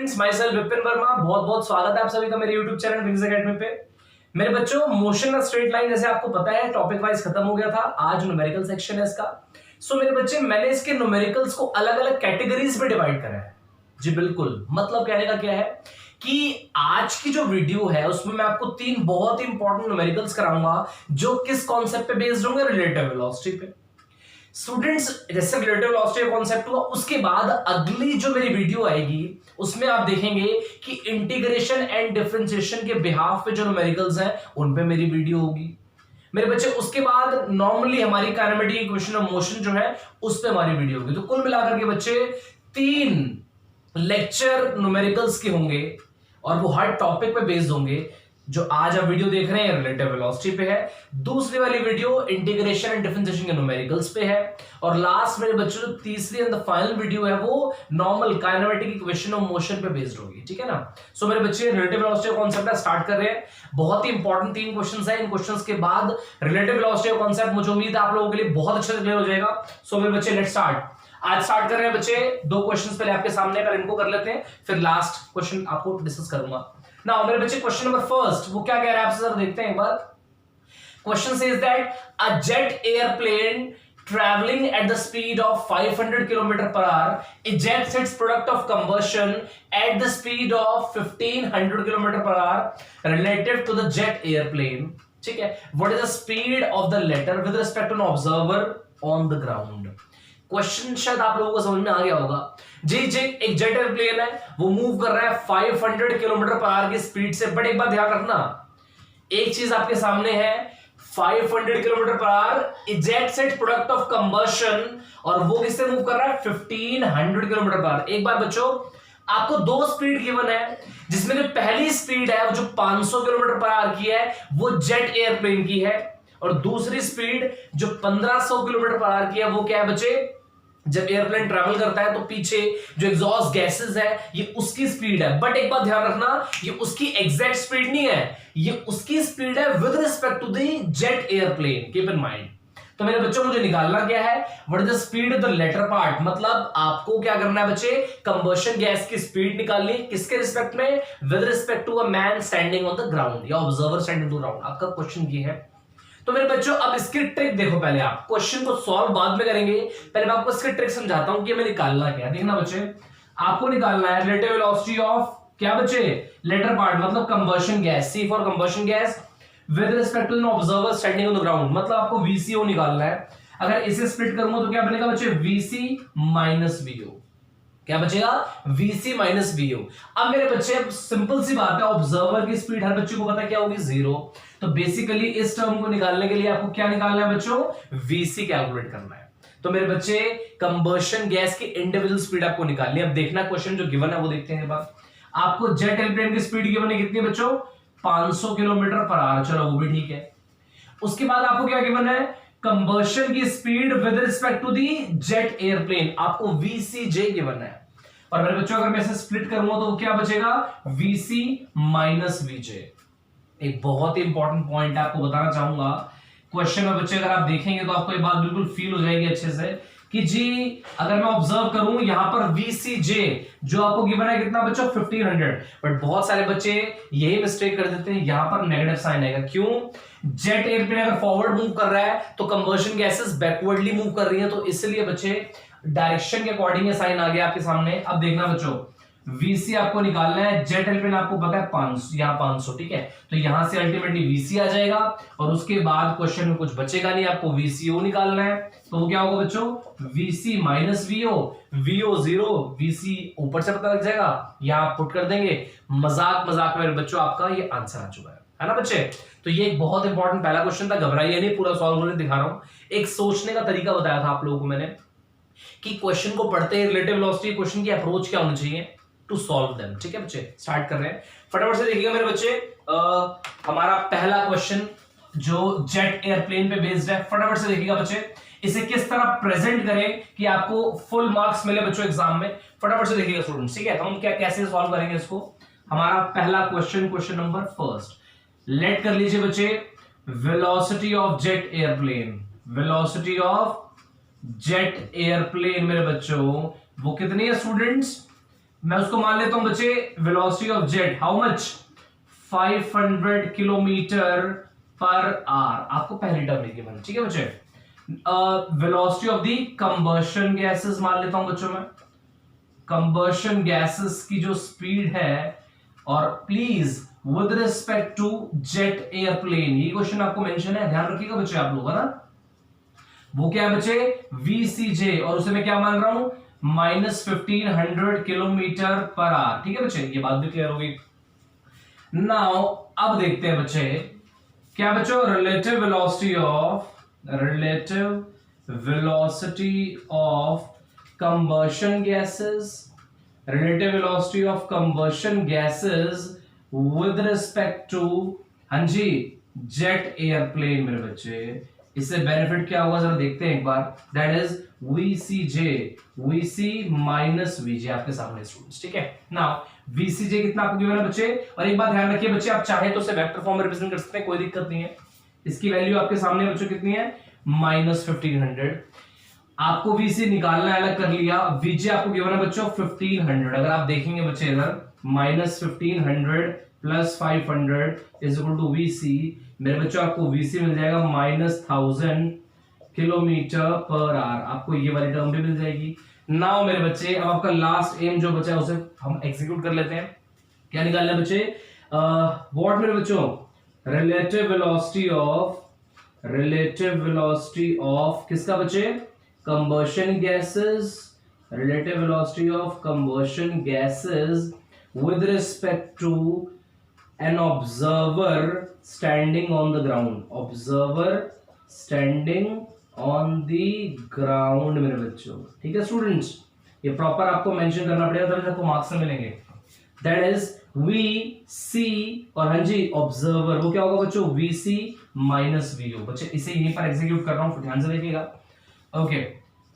Students, my self Vipin Verma. बहुत बहुत स्वागत है आप सभी का मेरे यूट्यूब चैनल विंग्स एकेडमी पे। मेरे बच्चों, मोशन ऑफ स्ट्रेट लाइन जैसे आपको पता है टॉपिक वाइज खत्म हो गया था। आज न्यूमेरिकल सेक्शन है इसका। सो मेरे बच्चे, मैंने इसके न्यूमेरिकल्स को अलग अलग कैटेगरीज में डिवाइड करा है। जी बिल्कुल, मतलब कहने का क्या है कि आज की जो वीडियो है उसमें मैं आपको 3 बहुत ही इंपॉर्टेंट न्यूमेरिकल्स कराऊंगा जो किस कॉन्सेप्ट पे बेस्ड होंगे, रिलेटिव वेलोसिटी पे। स्टूडेंट्स, जैसे रिलेटिव वेलोसिटी कॉन्सेप्ट हुआ, उसके बाद अगली जो मेरी वीडियो आएगी उसमें आप देखेंगे कि इंटीग्रेशन एंड डिफरेंशिएशन के बिहाफ पे जो न्यूमेरिकल्स हैं उन पे मेरी वीडियो होगी मेरे बच्चे। उसके बाद नॉर्मली हमारी काइनेमेटिक इक्वेशन ऑफ मोशन जो है उस पे हमारी वीडियो होगी। तो कुल मिलाकर के बच्चे 3 लेक्चर न्यूमेरिकल्स के होंगे और वो हर टॉपिक पे बेस्ड होंगे। जो आज आप वीडियो देख रहे हैं रिलेटिव वेलोसिटी पे है, दूसरी वाली वीडियो इंटीग्रेशन एंड डिफरेंशिएशन के न्यूमेरिकल्स पे है, और लास्ट मेरे बच्चों जो तीसरी एंड द फाइनल वीडियो है वो normal kinematic equation of motion पे बेस्ड होगी। ठीक है ना। सो मेरे बच्चे, रिलेटिव वेलोसिटी कॉन्सेप्ट स्टार्ट कर रहे हैं। बहुत ही इंपॉर्टेंट 3 क्वेश्चंस है। इन क्वेश्चंस के बाद रिलेटिव वेलोसिटी कॉन्सेप्ट मुझे उम्मीद है आप लोगों के लिए बहुत अच्छे से क्लियर हो जाएगा। सो मेरे बच्चे, लेट्स स्टार्ट। आज स्टार्ट कर रहे हैं बच्चे 2 क्वेश्चंस पहले आपके सामने, अगर इनको कर लेते हैं फिर लास्ट क्वेश्चन आपको डिस्कस करूंगा ना। मेरे बच्चे, क्वेश्चन नंबर फर्स्ट वो क्या कह रहा है आपसे, जरा देखते हैं एक बार। Question says that a jet airplane traveling at the speed of 500 km per hour ejects its product of combustion at the speed of 1500 km per hour relative to the jet airplane. ठीक है, what is the speed of the latter with respect to an observer on the ground? Question शायद आप लोगों को समझ में आ गया होगा। जी एक जेट एयरप्लेन है, वो मूव कर रहा है 500 किलोमीटर पर आवर की स्पीड से। बट एक बात ध्यान रखना, एक चीज आपके सामने है, 500 kilometre per our ejects it's product of combustion, और वो किससे मूव कर रहा है 1500 किलोमीटर पर आवर। एक बार बच्चों, आपको 2 स्पीड गिवन है, जिसमें जो पहली स्पीड है वो जो 500 किलोमीटर पर आवर की है वो जेट एयरप्लेन की है, और दूसरी स्पीड जो 1500 किलोमीटर पर आवर की है वो क्या है बच्चे, जब एयरप्लेन ट्रैवल करता है तो पीछे जो एग्जॉस्ट गैसेस है ये उसकी स्पीड है। बट एक बात ध्यान रखना, ये उसकी एग्जैक्ट स्पीड नहीं है, ये उसकी स्पीड है with respect to the jet airplane. Keep in mind. तो मेरे बच्चों, मुझे निकालना क्या है, what is the speed of the latter part. मतलब आपको क्या करना है बच्चे, कंबशन गैस की स्पीड निकालनी, किसके रिस्पेक्ट में, with respect to a man standing on the ground या observer standing on the ground. आपका क्वेश्चन ये है। तो मेरे बच्चों, अब इसकी ट्रिक देखो। पहले आप क्वेश्चन को सॉल्व बाद में करेंगे, पहले मैं आपको इसकी ट्रिक समझाता हूं कि हमें निकालना क्या है। देखना बच्चे, आपको निकालना है रिलेटिव वेलोसिटी ऑफ क्या बच्चे, लेटर पार्ट, मतलब combustion gas, C for combustion gas with respect to an observer standing on the ground. मतलब आपको वीसीओ निकालना है। अगर इसे स्प्लिट करूंगा तो क्या बनेगा बच्चे, वीसी माइनस वीओ। क्या बचेगा, वीसी माइनस वीओ। अब मेरे बच्चे, सिंपल सी बात है, ऑब्जर्वर की स्पीड हर बच्चे को पता है क्या होगी, 0। तो बेसिकली इस टर्म को निकालने के लिए आपको क्या निकालना है बच्चों, वीसी कैलकुलेट करना है। तो मेरे बच्चे, कंबशन गैस की इंडिविजुअल स्पीड आपको निकालनी है। अब देखना क्वेश्चन जो गिवन है वो देखते हैं। आपको जेट एयरप्लेन की स्पीड गिवन है कितनी बच्चों, 500 किलोमीटर पर आवर। चलो वो भी ठीक है। उसके बाद आपको क्या गिवन है, कंबशन की speed with respect to the jet airplane, आपको वीसीजे गिवन है। और मेरे बच्चों, अगर मैं इसे स्प्लिट करूंगा तो क्या बचेगा, वीसी माइनस वीजे। एक बहुत ही इंपॉर्टेंट पॉइंट आपको बताना चाहूंगा क्वेश्चन में बच्चे, अगर आप देखेंगे तो आपको ये बात बिल्कुल फील हो जाएगी अच्छे से कि जी अगर मैं ऑब्जर्व करूं यहां पर वीसीजे जो आपको गिवन है कितना बच्चों, 1500। बट बहुत सारे बच्चे यही मिस्टेक कर देते हैं, यहां पर नेगेटिव साइन आएगा। क्यों, जेट एयरप्लेन अगर फॉरवर्ड मूव कर रहा है तो कंबशन गैसेस बैकवर्डली मूव कर रही है, तो इसलिए बच्चे डायरेक्शन के अकॉर्डिंग ये साइन आ गया आपके सामने। अब देखना बच्चों, वीसी आपको निकालना है, जेट एयरप्लेन आपको पता है 500, यहां 500, ठीक है। तो यहां से अल्टीमेटली वीसी आ जाएगा, और उसके बाद क्वेश्चन में कुछ बचेगा नहीं, आपको वीसीओ निकालना है। तो वो क्या होगा बच्चों, VC minus VO, VO 0, VC ऊपर से पता लग जाएगा, यहां आप पुट कर देंगे। मजाक मजाक में बच्चों आपका ये आंसर आ चुका है ना बच्चे। तो ये एक बहुत इंपॉर्टेंट पहला क्वेश्चन था, घबराइए नहीं, पूरा सॉल्व होने दिखा रहा हूं। एक सोचने का तरीका बताया था आप लोगों को मैंने कि क्वेश्चन को पढ़ते हैं रिलेटिव वेलोसिटी क्वेश्चन की अप्रोच क्या होनी चाहिए टू सॉल्व देम। ठीक है बच्चे, स्टार्ट कर रहे हैं, फटाफट से देखिएगा मेरे बच्चे। हमारा पहला क्वेश्चन जो जेट एयरप्लेन पे बेस्ड है, फटाफट से देखिएगा बच्चे। इसे किस तरह प्रेजेंट करें कि आपको फुल मार्क्स मिले बच्चों एग्जाम में, फटाफट से देखिएगा स्टूडेंट्स। ठीक है, हम क्या कैसे सॉल्व करेंगे इसको। हमारा पहला क्वेश्चन, क्वेश्चन नंबर फर्स्ट, लेट कर लीजिए बच्चे, velocity of jet airplane, velocity of jet airplane मेरे बच्चों वो कितनी है स्टूडेंट्स, मैं उसको मान लेता हूं बच्चे velocity of jet, how much, 500 kilometre per our. आपको पहली टर्म लिखी मैंने, ठीक है बच्चे। Velocity of the combustion gases मान लेता हूं बच्चों में, कंबशन गैसेस की जो स्पीड है, और please with respect to jet airplane, ये क्वेश्चन आपको मेंशन है, ध्यान रखिएगा बच्चे आप लोग, है ना। वो क्या है बच्चे, VCJ, और उसे मैं क्या मान रहा हूं, -1500 किलोमीटर पर आवर, ठीक है बच्चे, ये बात भी क्लियर होगी। नाउ अब देखते हैं बच्चे, क्या बच्चों, relative velocity of combustion gases, relative velocity of combustion gases with respect to, हाँ जी, जेट एयरप्लेन मेरे बच्चे। इससे बेनिफिट क्या होगा जरा देखते हैं एक बार, that is VC minus VJ आपके सामने स्टूडेंट्स, ठीक है ना। VCJ कितना आपको गिवन है बच्चे, और एक बात ध्यान रखिए बच्चे, आप चाहे तो उसे वेक्टर फॉर्म में रिप्रेजेंट कर सकते हैं, कोई दिक्कत नहीं है। इसकी वैल्यू आपके सामने बच्चों कितनी है, -1500। आपको VC निकालना है, अलग कर लिया। VJ आपको गिवन है बच्चों 1500। अगर आप देखेंगे बच्चे इधर, -1500 + 500 = VC, मेरे बच्चों आपको VC मिल जाएगा -1000 किलोमीटर पर आवर। आपको ये वाली टर्म भी मिल जाएगी। नाउ मेरे बच्चे, अब आपका लास्ट एम जो बचा है उसे हम एग्जीक्यूट कर लेते हैं। क्या निकालना है बच्चे, व्हाट मेरे बच्चों, रिलेटिव वेलोसिटी ऑफ किसका बच्चे, combustion gases, relative velocity of combustion gases with respect to an observer standing on the ground, observer standing on the ground मेरे बच्चों, ठीक है स्टूडेंट्स। ये प्रॉपर आपको मेंशन करना पड़ेगा, तभी आपको मार्क्स में मिलेंगे। दैट इज VC, और हाँ जी ऑब्जर्वर, वो क्या होगा बच्चों, VC माइनस VO। बच्चे इसे यहीं पर एग्जीक्यूट कर रहा हूं, ध्यान से देखिएगा। ओके,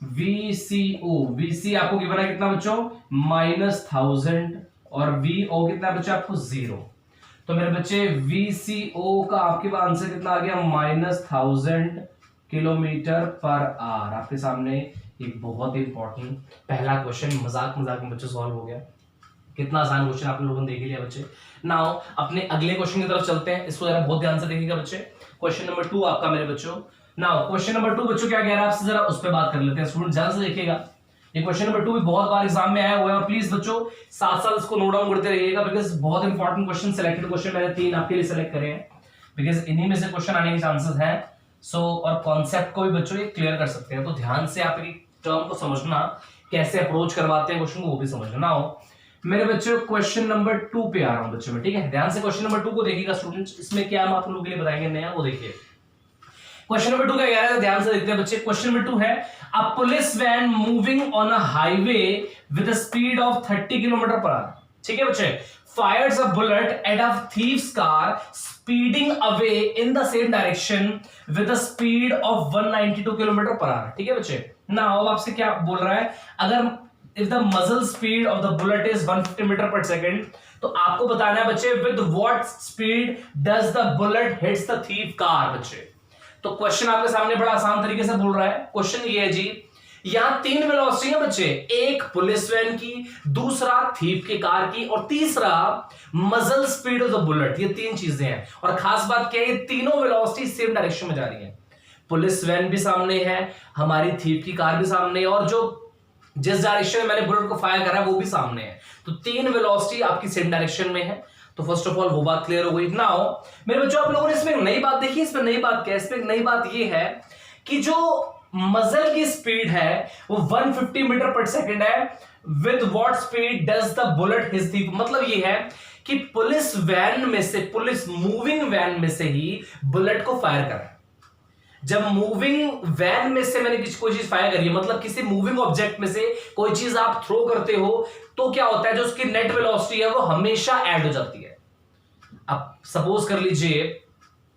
VC आपको गिवन है कितना बच्चों, -1000, और VO कितना बच्चों आपको 0। तो मेरे बच्चे VCO का आपके आंसर कितना आ गया, -1000 किलोमीटर पर आवर। आपके सामने एक बहुत ही इंपॉर्टेंट पहला क्वेश्चन मजाक में बच्चों सॉल्व हो गया। कितना आसान क्वेश्चन आप लोगों ने देख लिया बच्चे। नाउ अपने अगले क्वेश्चन की तरफ चलते हैं, इसको जरा बहुत ध्यान से देखिएगा बच्चे। क्वेश्चन नंबर 2 आपका मेरे बच्चों। नाउ क्वेश्चन नंबर 2 बच्चों क्या कह रहा है आपसे, जरा उस पर बात कर लेते हैं स्टूडेंट, ध्यान से देखिएगा। ये क्वेश्चन नंबर 2 भी बहुत बार एग्जाम में आया हुआ है, और प्लीज बच्चों साथ साथ इसको नोट डाउन करते रहिएगा, बिकॉज बहुत इंपॉर्टेंट क्वेश्चन, सिलेक्टेड क्वेश्चन मैंने 3 आपके लिए सिलेक्ट करे हैं, बिकॉज इन्हीं में से क्वेश्चन आने के चांसेस हैं। और कॉन्सेप्ट को भी बच्चों ये क्लियर कर सकते हैं, तो ध्यान से आप एक टर्म को समझना, कैसे अप्रोच करवाते हैं क्वेश्चन को, वो भी समझना। नाउ मेरे बच्चों क्वेश्चन नंबर 2 पे आ रहा हूं बच्चों में, ठीक है। ध्यान से क्वेश्चन नंबर 2 को देखिएगा स्टूडेंट्स, इसमें क्या हम आप लोगों के लिए बताएंगे नया, वो देखिए। क्वेश्चन नंबर 2 क्या कह रहा है, ध्यान से देखते हैं बच्चे। क्वेश्चन नंबर 2 है, a police van moving on a highway with a speed of 30 kilometre per hour, ठीक है बच्चे, fires a bullet at a thief's car speeding away in the same direction with a speed of 192 kilometre per hour, ठीक है बच्चे। ना अब आपसे क्या बोल रहा है, अगर if the muzzle speed of the bullet is 150 metre पर सेकेंड, तो आपको बताना है बच्चे with what speed does the bullet hits the thief car बच्चे। तो क्वेश्चन आपके सामने बड़ा आसान तरीके से बोल रहा है। क्वेश्चन ये है जी, यहां 3 वेलोसिटी है बच्चे, एक पुलिस वैन की, दूसरा थीफ की कार की, और तीसरा मजल स्पीड ऑफ द बुलेट। ये 3 चीजें हैं, और खास बात क्या है, ये तीनों वेलोसिटी सेम डायरेक्शन में जा रही है। पुलिस वैन भी सामने है, हमारी थीफ की कार भी सामने है, और जो जिस डायरेक्शन में मैंने बुलेट को फायर करा है वो भी सामने है। तो 3 वेलोसिटी आपकी सेम डायरेक्शन में है। तो फर्स्ट ऑफ ऑल वो बात क्लियर हो गई। नाउ मेरे बच्चों, आप लोगों ने इसमें नई बात देखी, इसमें नई बात क्या है, इसमें नई बात ये है कि जो मजल की स्पीड है वो 150 मीटर पर सेकेंड है। With what speed does the bullet hit the, मतलब ये है कि पुलिस वैन में से, पुलिस मूविंग वैन में से ही बुलेट को फायर करा। जब मूविंग वैन में से मैंने कोई चीज फायर करी है, मतलब किसी मूविंग ऑब्जेक्ट में से कोई चीज आप थ्रो करते हो, तो क्या होता है, जो उसकी नेट वेलोसिटी है वो हमेशा ऐड हो जाती है। अब सपोज कर लीजिए,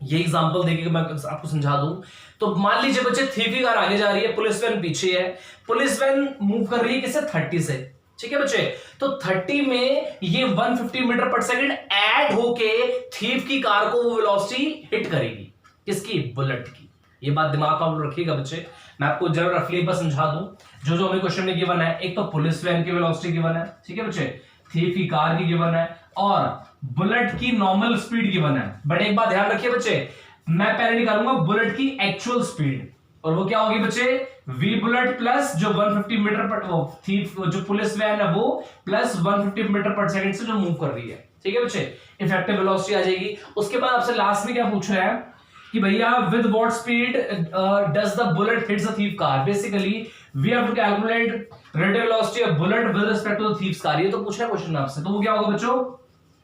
ये एग्जांपल देके मैं आपको समझा दूं, तो मान लीजिए बच्चे थीफ की कार आगे जा रही है, पुलिस वैन पीछे है, पुलिस वैन मूव कर रही है किससे, 30 से, ठीक है बच्चे। तो 30 में ये 150 मीटर पर सेकंड ऐड होके थीफ की कार को वो वेलोसिटी हिट करेगी, किसकी, बुलेट की। ये बात दिमाग में आप लोग रखिएगा बच्चे। मैं आपको जरा रफली एक बार समझा दूं, जो जो हमें क्वेश्चन में गिवन है, एक तो पुलिस वैन की वेलोसिटी गिवन है, ठीक है बच्चे, थीफ की कार की गिवन है, और बुलेट की नॉर्मल स्पीड गिवन है। बट एक बात ध्यान रखिए बच्चे, मैं पहले निकालूंगा बुलेट की एक्चुअल स्पीड, और वो क्या होगी बच्चे, वी बुलेट प्लस जो 150 मीटर पर वो थीफ जो पुलिस वैन है वो प्लस 150 मीटर पर सेकंड से जो मूव कर रही है, ठीक है बच्चे, इफेक्टिव वेलोसिटी आ जाएगी। उसके बाद आपसे लास्ट में क्या पूछ रहा है कि भैया with what speed does the bullet hits the thief car. Basically we have to calculate radial velocity of bullet with respect to the thief car. ये तो पूछ रहा है क्वेश्चन आपसे, तो वो क्या होगा बच्चों,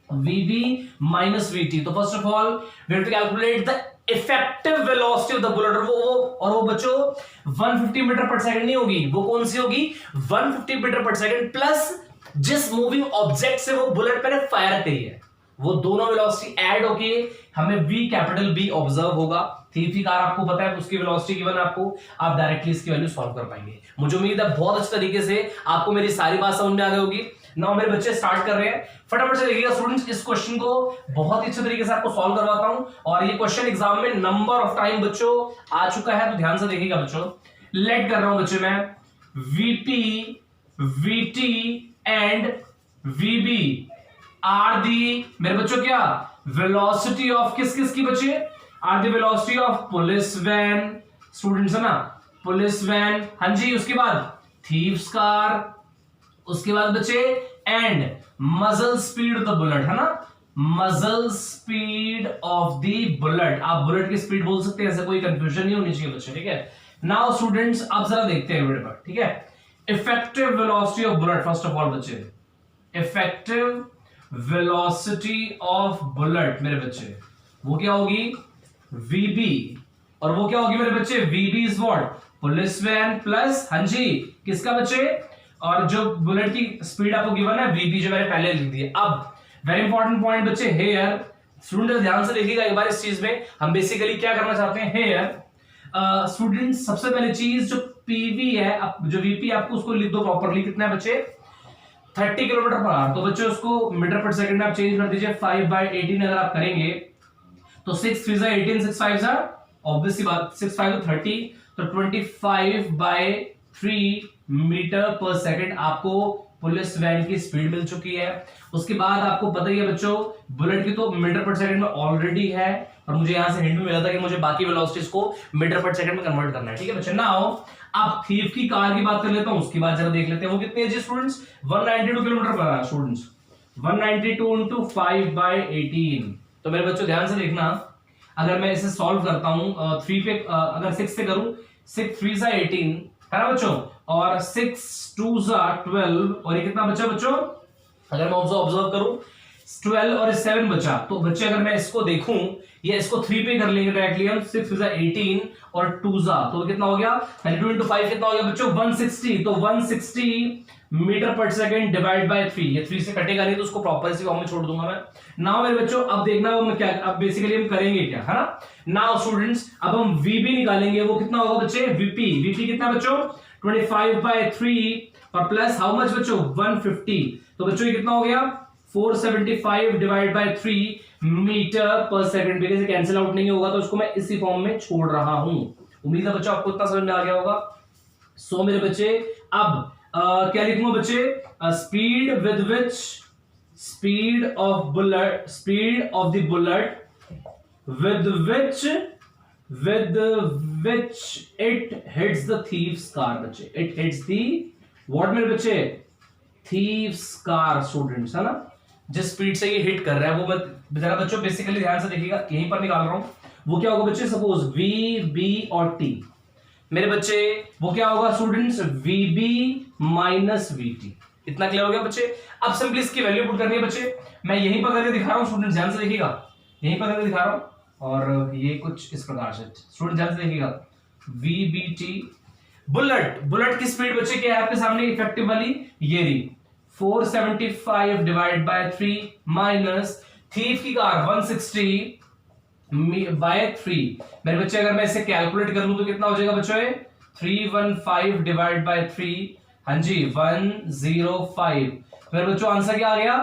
VB minus VT। तो first of all we have to calculate the effective velocity of the bullet, और वो बच्चों 150 मीटर पर सेकंड नहीं होगी, वो कौन सी होगी, 150 मीटर पर सेकंड प्लस जिस मूविंग ऑब्जेक्ट से वो बुलेट पर फायर करी है, वो दोनों वेलोसिटी ऐड होके हमें V कैपिटल B ऑब्जर्व होगा। थीफ की कार आपको पता है, उसकी वेलोसिटी गिवन है आपको, आप डायरेक्टली इसकी वैल्यू सॉल्व कर पाएंगे। मुझे उम्मीद है बहुत अच्छे तरीके से आपको मेरी सारी बात समझ में आ गई होगी। नाउ मेरे बच्चे स्टार्ट कर रहे हैं, फटाफट से देखिएगा स्टूडेंट्स, इस क्वेश्चन को बहुत ही अच्छे तरीके से आपको सॉल्व करवाता हूं, और ये क्वेश्चन एग्जाम में नंबर ऑफ टाइम बच्चों आ चुका है, तो ध्यान से देखिएगा बच्चों। लेट कर रहा हूं बच्चे मैं VP, VT and VB are the मेरे बच्चों क्या वेलोसिटी ऑफ किस किस की बच्चे, are the velocity of police van, students है ना, पुलिस वैन, हाँ जी, उसके बाद थीव्स कार, उसके बाद बच्चे एंड मजल स्पीड ऑफ द बुलेट, है ना, मजल स्पीड ऑफ द बुलेट। आप बुलेट की स्पीड बोल सकते हैं, ऐसा कोई कंफ्यूजन नहीं होनी चाहिए बच्चे, ठीक है। नाउ स्टूडेंट्स आप जरा देखते हैं वीडियो पर, ठीक है। Effective velocity of bullet, first of all बच्चे, इफेक्टिव वेलोसिटी ऑफ बुलेट मेरे बच्चे, वो क्या होगी, VB, और वो क्या होगी मेरे बच्चे, VB is what, police van plus, हाँ जी, किसका बच्चे, और जो बुलेट की स्पीड आपको गिवन है VB, जो मैंने पहले लिख दी है। अब वेरी इंपॉर्टेंट पॉइंट बच्चे, हेयर स्टूडेंट ध्यान से देखिएगा एक बार इस चीज में, हम बेसिकली क्या करना चाहते हैं, हेयर स्टूडेंट सबसे पहले चीज जो PV है, जो VP आपको उसको लिख दो प्रॉपरली, कितना है बच्चे, 30 किलोमीटर पर आवर। तो बच्चों उसको मीटर पर सेकंड में आप चेंज कर दीजिए, 5/18 अगर आप करेंगे तो 6 3 18, 6 5 ऑब्वियसली बात, 6 5 तो 30, तो 25/3 मीटर पर सेकंड आपको पुलिस वैन की स्पीड मिल चुकी है। उसके बाद आपको पता ही है बच्चों, बुलेट की तो मीटर पर सेकंड में ऑलरेडी है, और मुझे यहां से हिंट भी मिला था कि मुझे बाकी वेलोसिटीज को मीटर पर सेकंड में कन्वर्ट करना है, ठीक है बच्चे। नाउ आप थीफ की कार की बात कर लेता हूं, उसकी बात जरा देख लेते हैं, वो कितनी है जी students, 192 kilometre per hour students, 192 into 5/18। तो मेरे बच्चों ध्यान से देखना, अगर मैं इसे सॉल्व करता हूं 3 पे, अगर 6 से करूं, 6 3 18 है ना बच्चों, और 6 2 12, और ये कितना बचा बच्चों, अगर मैं ऑब्जर्व करूं 12 और 7 बचा, तो बच्चे अगर मैं इसको देखूं, या इसको 3 पे कर लेंगे डायरेक्टली हम, 6 18 और 2 तो कितना हो गया, 32 into 5 कितना हो गया बच्चों, 160। तो 160 metre per second divide by 3, ये 3 से कटेगा नहीं तो उसको प्रॉपर इसी फॉर्म में छोड़ दूंगा मैं। नाउ मेरे बच्चों अब देखना हम क्या, अब बेसिकली हम करेंगे क्या, है ना। नाउ स्टूडेंट्स अब हम VB निकालेंगे, वो कितना होगा बच्चे, VP कितना बच्चों, 25/3 और प्लस हाउ मच बच्चों, 150। तो बच्चों ये कितना हो गया, 475 divide by 3 metre per second. Because cancel out नहीं होगा तो उसको मैं इसी फॉर्म में छोड़ रहा हूं। उम्मीद है बच्चों आपको इतना समझ में आ गया होगा। सो मेरे बच्चे अब क्या लिखूंगा बच्चे, speed with which, speed of bullet, speed of the bullet with which it hits the thief's car बच्चे, it hits the what मेरे बच्चे, thief's car स्टूडेंट्स, है ना, जिस स्पीड से ये हिट कर रहा है वो मैं जरा बच्चों बेसिकली ध्यान से देखिएगा, यहीं पर निकाल रहा हूं। वो क्या होगा बच्चे, सपोज V B और T मेरे बच्चे, वो क्या होगा स्टूडेंट्स, VB minus VT। इतना क्लियर हो गया बच्चे। अब सिंपली इसकी वैल्यू पुट करनी है बच्चे, मैं यहीं पर करके दिखा रहा हूं स्टूडेंट्स, ध्यान से देखिएगा, यहीं पर करके दिखा रहा हूं, और ये कुछ इस प्रकार से स्टूडेंट ध्यान से देखिएगा, VBT बुलेट की स्पीड बच्चे क्या है आपके सामने इफेक्टिव वाली, ये रही 475 डिवाइड बाय 3 माइनस थीफ की कार 160 बाय 3। मेरे बच्चे अगर मैं इसे कैलकुलेट कर लूं तो कितना हो जाएगा बच्चों, 315 डिवाइड बाय 3, हाँ जी 105। मेरे बच्चों आंसर क्या आ गया,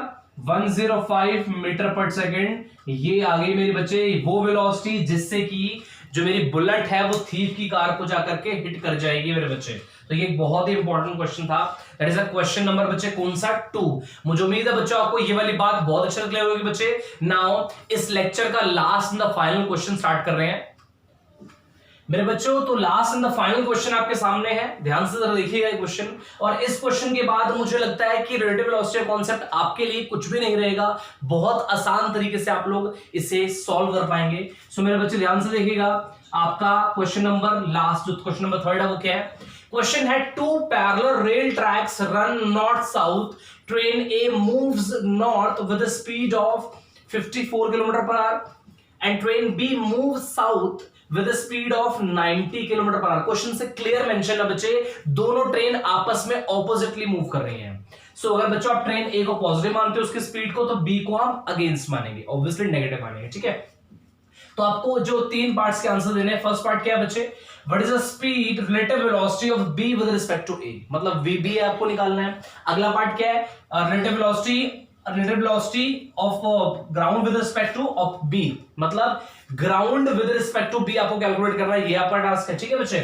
105 मीटर पर सेकंड। ये आ गई मेरे बच्चे वो वेलोसिटी जिससे कि जो मेरी बुलेट है वो थीफ की कार को जाकर के हिट कर जाएगी मेरे बच्चे। तो ये एक बहुत ही इंपॉर्टेंट क्वेश्चन था। That is a question number बच्चे कौन सा 2। मुझे उम्मीद है बच्चों आपको ये वाली बात बहुत अच्छे से क्लियर होगी बच्चे। नाउ इस लेक्चर का last and the final question start कर रहे हैं मेरे बच्चों। तो last and the final question आपके सामने है, ध्यान से जरा देखिएगा ये क्वेश्चन। और इस क्वेश्चन के बाद मुझे लगता है कि रिलेटिव वेलोसिटी कॉन्सेप्ट आपके लिए कुछ भी नहीं रहेगा, बहुत आसान तरीके से आप लोग इसे सॉल्व कर पाएंगे। सो मेरे बच्चे ध्यान से देखिएगा, आपका क्वेश्चन नंबर लास्ट जो क्वेश्चन नंबर 3 है वो क्या है। क्वेश्चन है 2 parallel rail tracks run north south, train A moves north with the speed of 54 kilometre per hour and train B moves south with speed of 90 kilometre per hour. Question से clear mention है बच्चे, दोनों train आपस में oppositely move कर रही हैं। सो अगर बच्चों आप ट्रेन ए को पॉजिटिव मानते हो उसकी स्पीड को, तो बी को हम अगेंस्ट मानेंगे, ऑब्वियसली नेगेटिव मानेंगे, ठीक है। तो आपको जो 3 पार्ट्स के आंसर देने हैं, फर्स्ट पार्ट क्या है बच्चे, what is the speed relative velocity of B with respect to A, मतलब वीबी आपको निकालना है। अगला पार्ट क्या है, relative velocity of ground with respect to of B, मतलब ground with respect to B आपको कैलकुलेट करना है, ये आपका टास्क है, ठीक है बच्चे।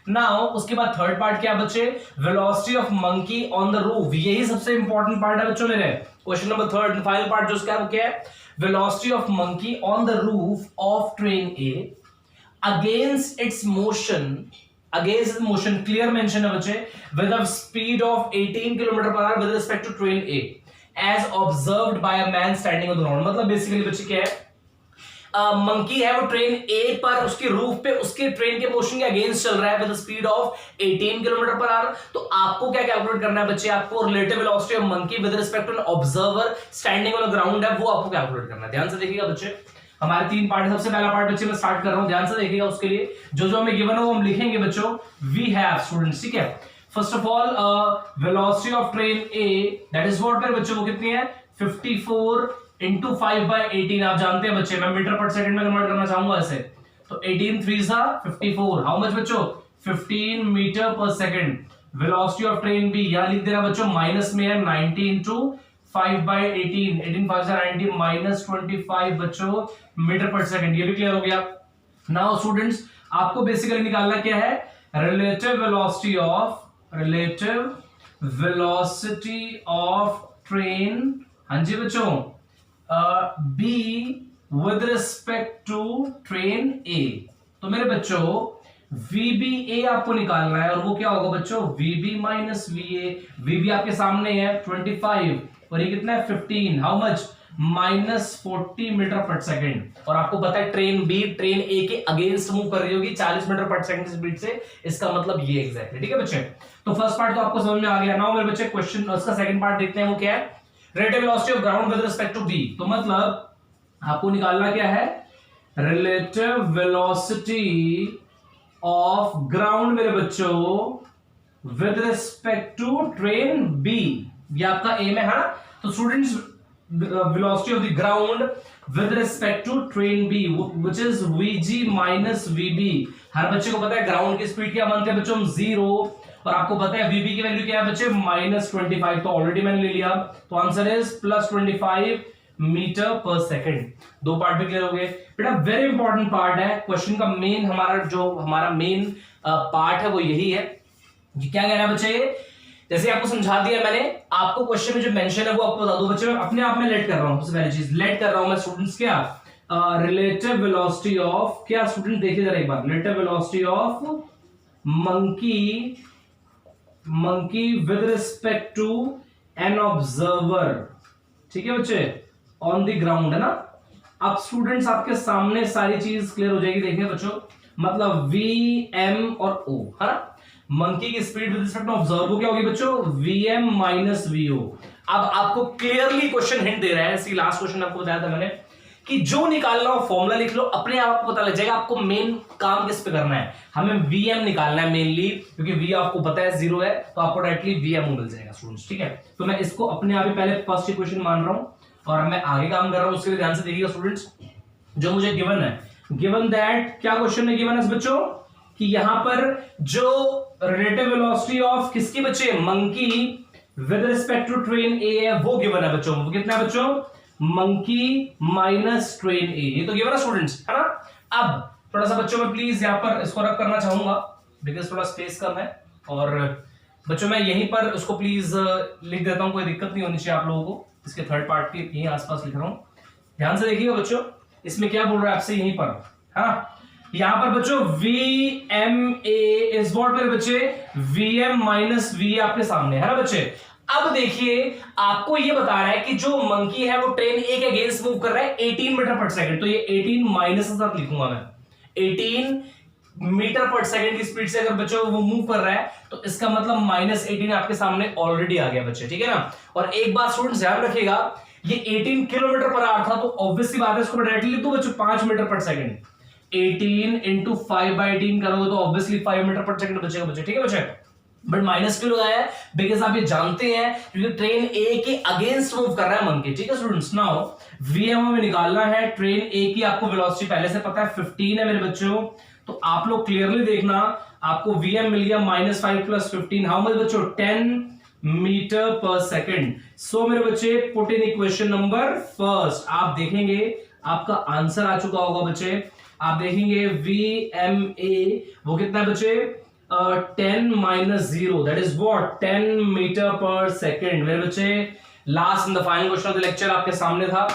नाउ उसके बाद थर्ड पार्ट क्या बच्चे, velocity of monkey on the roof, यही सबसे इंपॉर्टेंट पार्ट है बच्चों मेरे। क्वेश्चन नंबर 3 फाइनल पार्ट जो उसका क्या है, velocity of monkey on the roof of train A against its motion, against motion clear mention है बच्चे, with a speed of 18 kilometre per hour with respect to train A as observed by a man standing on the ground. मतलब basically बच्चे क्या है, monkey है वो train ए पर उसकी रूफ पे उसके ट्रेन के मोशन के अगेंस्ट चल रहा है with speed of 18 kilometre per hour. तो आपको क्या कैलकुलेट करना है बच्चे, आपको relative velocity of monkey with respect to an observer standing on the ground है वो आपको कैलकुलेट करना है। ध्यान से देखिएगा बच्चे, हमारे 3 पार्ट, सबसे पहला पार्ट बच्चे मैं स्टार्ट कर रहा हूं, ध्यान से देखिएगा। उसके लिए जो जो हमें गिवन हो हम लिखेंगे बच्चों, वी हैव स्टूडेंट्स, ठीक है। First of all velocity of train A that is what मेरे बच्चों वो कितनी है, 54 इंटू 5/18। आप जानते हैं बच्चे मैं मीटर पर सेकंड में कन्वर्ट करना चाहूंगा इसे, तो 18 3 54, हाउ मच बच्चों 15 metre per second. Velocity of train B यहां लिख देना बच्चों, माइनस में है 90 इंटू 5/18, 18 5 90 माइनस 25 बच्चों मीटर पर सेकंड। ये भी क्लियर हो गया। नाउ स्टूडेंट्स आपको बेसिकली निकालना क्या है, रिलेटिव वेलोसिटी ऑफ ट्रेन, हाँ जी बच्चों, B with respect to train A. तो मेरे बच्चों VBA आपको निकालना है, और वो क्या होगा बच्चों, VB माइनस VA। VB आपके सामने है 25 और ये कितना है 15, how much minus 40 metre per second. और आपको पता है ट्रेन बी ट्रेन ए के अगेंस्ट मूव कर रही होगी 40 मीटर पर सेकंड स्पीड से, इसका मतलब ये एग्जैक्टली, ठीक है बच्चे। तो फर्स्ट पार्ट तो आपको समझ में आ गया। नाउ मेरे बच्चे क्वेश्चन उसका सेकंड पार्ट देखते हैं, वो क्या है, relative velocity of ground with respect to B. तो मतलब आपको निकालना क्या है, रिलेटिव वेलोसिटी ऑफ ग्राउंड मेरे बच्चों with respect to train B, ये आपका एम है ना। तो students velocity of the ground with respect to train B which is VG minus VB। हर बच्चे को पता है ग्राउंड की स्पीड क्या मानते हैं बच्चों हम 0, और आपको पता है VB की वैल्यू क्या है बच्चे माइनस 25, तो ऑलरेडी मैंने ले लिया। तो answer is plus 25 metre per second. 2 part भी क्लियर हो गए बेटा। वेरी इंपॉर्टेंट पार्ट है क्वेश्चन का, मेन हमारा मेन पार्ट है वो यही है। ये क्या कह रहा है बच्चे, जैसे आपको समझा दिया मैंने, आपको क्वेश्चन में जो मेंशन है वो आपको बता दो बच्चे। मैं अपने आप में लेट कर रहा हूं, सबसे पहली चीज लेट कर रहा हूं मैं स्टूडेंट्स क्या, रिलेटिव वेलोसिटी ऑफ क्या, स्टूडेंट देखिए जरा एक बार, relative velocity of monkey with respect to an observer, ठीक है बच्चे, ऑन द ग्राउंड है ना। अब स्टूडेंट्स आपके सामने सारी चीज क्लियर हो जाएगी, देखिए बच्चों, मतलब VM और O है ना। मंकी की speed with respect to observer क्या होगी बच्चों, VM माइनस VO। अब आपको क्लियरली क्वेश्चन हिंट दे रहा है, इसी लास्ट क्वेश्चन आपको बताया था मैंने कि जो निकालना हो फॉर्मूला लिख लो, अपने आप आपको पता लग जाएगा आपको मेन काम किस पे करना है। हमें VM निकालना है मेनली, क्योंकि V आपको पता है 0 है, तो आपको डायरेक्टली VM मिल जाएगा स्टूडेंट्स, ठीक है। तो मैं इसको अपने आप ही पहले फर्स्ट इक्वेशन मान रहा हूं और मैं आगे काम कर रहा हूं, उसके लिए ध्यान से देखिएगा स्टूडेंट्स। जो मुझे गिवन है, गिवन दैट क्या क्वेश्चन में गिवन है बच्चों, कि यहां पर जो रिलेटिव वेलोसिटी ऑफ किसकी बच्चे, monkey with respect to train A है वो गिवन है बच्चों। वो कितना है बच्चों, मंकी माइनस ट्रेन ए, ये तो गिवन है स्टूडेंट्स, है ना। अब थोड़ा सा बच्चों मैं प्लीज यहाँ पर इसको रब करना चाहूंगा बिकॉज थोड़ा स्पेस कम है। और बच्चों मैं यहीं पर उसको प्लीज लिख देता हूँ, कोई दिक्कत नहीं होनी चाहिए आप लोगों को। इसके थर्ड पार्ट के यहीं आसपास लिख रहा हूँ, ध्यान से देखिएगा बच्चों। इसमें क्या बोल रहा है आपसे यहीं पर, हाँ यहां पर बच्चों VMA इज व्हाट मेरे बच्चे, VM माइनस V आपके सामने है ना बच्चे। अब देखिए आपको ये बता रहा है कि जो मंकी है वो ट्रेन ए के अगेंस्ट मूव कर रहा है 18 मीटर पर सेकंड, तो ये 18 माइनस के साथ लिखूंगा मैं, 18 मीटर पर सेकंड की स्पीड से अगर बच्चों वो मूव कर रहा है तो इसका मतलब -18 आपके सामने ऑलरेडी आ गया बच्चे, ठीक है ना। और एक बात स्टूडेंट्स ध्यान रखिएगा, ये 18 किलोमीटर पर आवर था तो ऑब्वियसली बात है इसको मैं डायरेक्टली लिख दूं बच्चों 5 मीटर पर सेकंड। 18 इंटू 5/18 करोगे तो ऑब्वियसली 5 मीटर पर सेकंड बचेगा बच्चे, ठीक है बच्चे। बट माइनस क्यों लगाया है, बिकॉज आप ये जानते हैं क्योंकि ट्रेन ए के अगेंस्ट मूव कर रहा है मंकी, ठीक है स्टूडेंट्स। नाउ वीएम में निकालना है, ट्रेन ए की आपको वेलोसिटी पहले से पता है 15 है मेरे बच्चों, तो आप लोग क्लियरली देखना आपको वीएम मिल गया -5 + 15 हाउ मच बच्चों, 10 मीटर पर सेकंड। सो मेरे बच्चे put in equation number first, आप देखेंगे आपका आंसर आ चुका होगा बच्चे। आप देखेंगे VMA वो कितना है बच्चे, 10 - 0 that is what 10 metre per second. मेरे बच्चे last in the final question of the lecture आपके सामने था।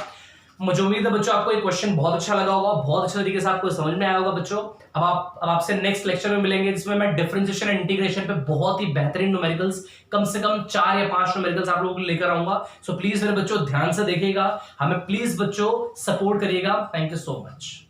मुझे उम्मीद है बच्चों आपको ये क्वेश्चन बहुत अच्छा लगा होगा, बहुत अच्छे तरीके से आपको समझ में आया होगा बच्चों। अब आपसे नेक्स्ट लेक्चर में मिलेंगे जिसमें मैं डिफरेंशिएशन एंड इंटीग्रेशन पे बहुत ही बेहतरीन न्यूमेरिकल्स, कम से कम 4 या 5 न्यूमेरिकल्स आप लोगों को लेकर आऊंगा। सो प्लीज मेरे बच्चों ध्यान से देखिएगा, हमें प्लीज बच्चों सपोर्ट करिएगा। Thank you so much.